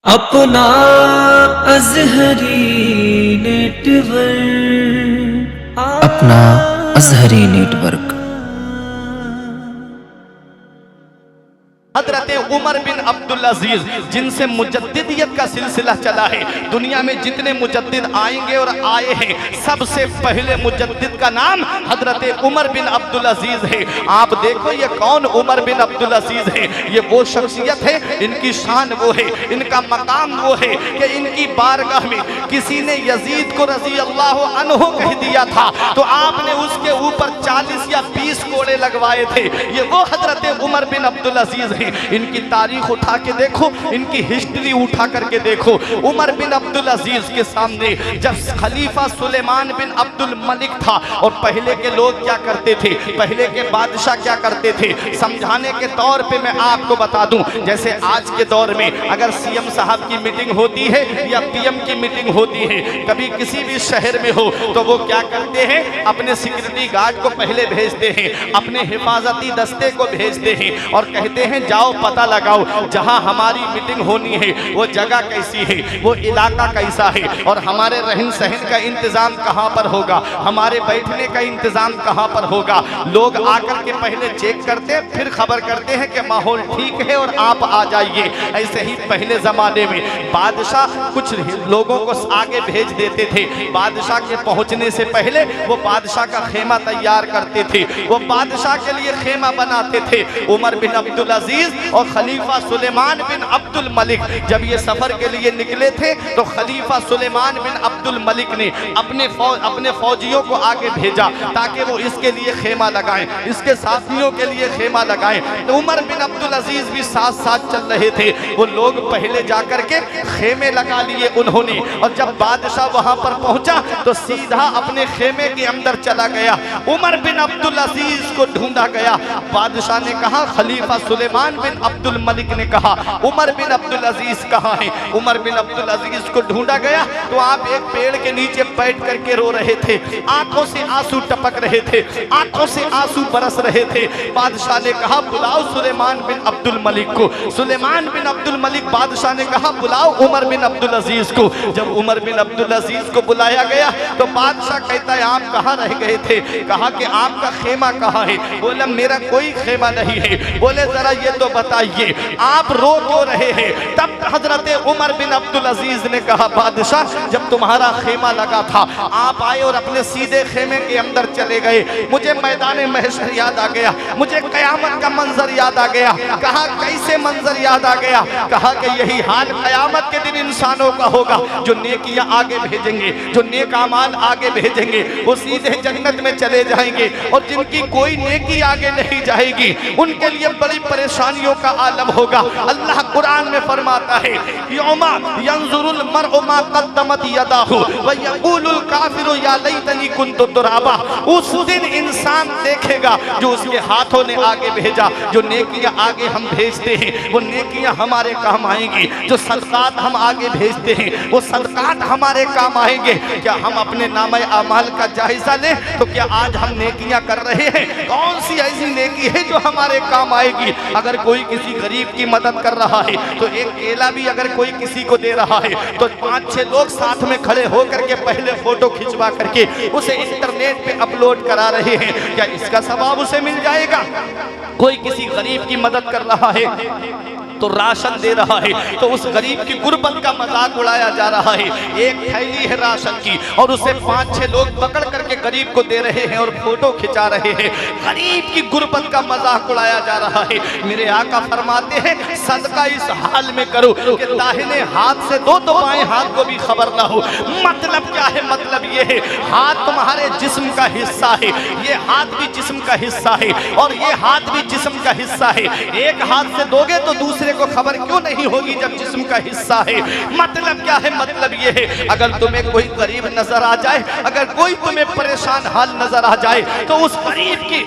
अपना अज़हरी नेटवर्क, अपना अज़हरी नेटवर्क। हज़रत उमर बिन अब्दुल अजीज जिनसे मुजद्दिदियत का सिलसिला चला है। दुनिया में जितने मुजद्दिद आएंगे और आए हैं, सबसे पहले मुजद्दिद का नाम हज़रत उमर बिन अब्दुल अजीज है। आप देखो ये कौन उमर बिन अब्दुल अजीज है। ये वो शख्सियत है, इनकी शान वो है, इनका मकाम वो है कि इनकी बारगाह में किसी ने यजीद को रज़ी अल्लाह अन्हु कह दिया था तो आपने उसके ऊपर 40 या 20 कोड़े लगवाए थे। ये वो हज़रत उमर बिन अब्दुल अजीज है। इनकी तारीख उठा के देखो, इनकी हिस्ट्री उठा करके देखो। उमर बिन अब्दुल अजीज के सामने जब खलीफा सुलेमान बिन अब्दुल मलिक था, और पहले के लोग क्या करते थे, पहले के बादशाह क्या करते थे, समझाने के तौर पे मैं आपको बता दूं। जैसे आज के दौर में अगर सीएम साहब की मीटिंग होती है या पीएम की मीटिंग होती है, कभी किसी भी शहर में हो, तो वो क्या करते हैं, अपने सिक्योरिटी गार्ड को पहले भेजते हैं, अपने हिफाजती दस्ते को भेजते हैं और कहते हैं जाओ पता लगाओ जहां हमारी मीटिंग होनी है वो जगह कैसी है, वो इलाका कैसा है, और हमारे रहन सहन का इंतजाम कहां पर होगा, हमारे बैठने का इंतजाम कहां पर होगा। लोग आकर के पहले चेक करते हैं, फिर खबर करते हैं कि माहौल ठीक है और आप आ जाइए। ऐसे ही पहले जमाने में बादशाह कुछ लोगों को आगे भेज देते थे। बादशाह के पहुंचने से पहले वो बादशाह का खेमा तैयार करते थे, वो बादशाह के लिए खेमा बनाते थे। उमर बिन अब्दुल अजीज और खलीफा सुलेमान बिन अब्दुल मलिक जब ये सफर के लिए निकले थे, तो खलीफा सुलेमान बिन अब्दुल मलिक ने अपने फौजियों को आगे भेजा ताकि वो इसके लिए खेमा लगाएं, इसके साथियों के लिए खेमा लगाएं। तो उमर बिन अब्दुल अजीज भी साथ साथ चल रहे थे। वो लोग पहले जाकर के खेमे लगा लिए उन्होंने, और जब बादशाह वहां पर पहुंचा तो सीधा अपने खेमे के अंदर चला गया। उमर बिन अब्दुल अजीज को ढूंढा गया। बादशाह ने कहा, खलीफा सुलेमान बिन अब्दुल मलिक ने कहा उमर बिन अब्दुल अजीज कहाँ है। उमर बिन अब्दुल अजीज को ढूंढा गया तो आप एक पेड़ के नीचे बैठ करके रो रहे थे, आंखों से आंसू टपक रहे थे, आंखों से आंसू बरस रहे थे। बादशाह ने कहा बुलाओ सुलेमान बिन अब्दुल मलिक को। सुलेमान बिन अब्दुल मलिक, बादशाह ने कहा बुलाओ उमर बिन अब्दुल अजीज को। जब उमर बिन अब्दुल अजीज को बुलाया गया तो बादशाह कहता है आप कहाँ रह गए थे। कहा कि आपका खेमा कहाँ है। बोला मेरा कोई खेमा नहीं है। बोले जरा ये तो बताइए आप रो क्यों रहे हैं। तब हजरत उमर बिन अब्दुल अजीज ने कहा बादशाह जब तुम्हारा खेमा लगा था आप आए और अपने सीधे खेमे के अंदर चले गए, मुझे मैदान महशर याद आ गया, मुझे कयामत का मंजर याद आ गया। कहा कैसे मंजर याद आ गया। कहा कि यही हाल कयामत के दिन इंसानों का होगा, जो नेकियां आगे भेजेंगे, जो नेक अमाल आगे भेजेंगे वो सीधे जन्नत में चले जाएंगे, और जिनकी कोई नेकी आगे नहीं जाएगी उनके लिए बड़ी परेशानियों का आलम होगा। अल्लाह कुरान में फरमाता है यौमा यंजुरुल मरउ मा कद्दमत यदाहु व यक़ूलुल काफिरु या लैतनी कुन्तु तुराबा। उस दिन इंसान देखेगा जो उसके हाथों ने आगे भेजा, जो नेकियां आगे हम भेजते हैं वो नेकियां हमारे काम आएंगी, जो सदकात हम आगे भेजते हैं वो सदकात हमारे काम आएंगे। क्या हम अपने नामे अमाल का जायजा लें तो क्या आज हम नेकियां कर रहे हैं? कौन सी ऐसी नेकी है जो हमारे काम आएगी? अगर कोई किसी गरीब की मदद कर रहा है तो एक केला भी अगर कोई किसी को दे रहा है तो 5-6 लोग साथ में खड़े होकर के पहले फोटो खिंचवा करके उसे इंटरनेट पे अपलोड करा रहे हैं। क्या इसका सवाब उसे मिल जाएगा? कोई किसी गरीब की मदद कर रहा है तो राशन दे रहा है तो उस गरीब की गुर्बत का मजाक उड़ाया जा रहा है। एक थैली है राशन की और उसे 5-6 लोग पकड़ करके गरीब को दे रहे हैं और फोटो खिंचा रहे हैं। गरीब की गुर्बत का मजाक उड़ाया जा रहा है। मेरे आका फरमाते हैं सदका इस हाल में करो कि दाहिने हाथ से दो तो बाएं हाथ को भी खबर ना हो। मतलब क्या है? मतलब ये है हाथ तुम्हारे जिस्म का हिस्सा है, ये हाथ भी जिस्म का हिस्सा है और ये हाथ भी जिस्म का हिस्सा है। एक हाथ से दोगे तो दूसरे को खबर क्यों नहीं होगी जब जिस्म का हिस्सा है। मतलब क्या है? मतलब ये है अगर तुम्हें कोई गरीब नजर आ जाए, अगर कोई तुम्हें परेशान हाल नजर आ जाए तो उस गरीब की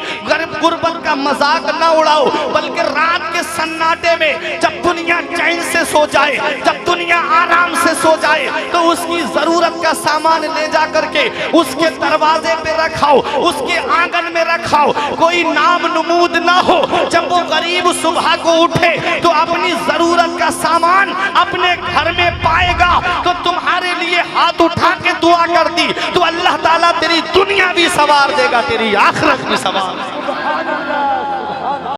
गुर्बत का मजाक ना उड़ाओ, बल्कि रात के सन्नाटे में जब दुनिया चैन से सो जाए, जब दुनिया आराम से सो जाए तो उसकी जरूरत का सामान ले जा करके उसके दरवाजे पे रखाओ, उसके आंगन में रखाओ, कोई नाम नमूद ना हो। जब वो गरीब सुबह को उठे तो अपनी जरूरत का सामान अपने घर हाथ उठा के दुआ कर दी तो अल्लाह ताला तेरी दुनिया भी सवार देगा, तेरी आखिरत भी सवार देगा।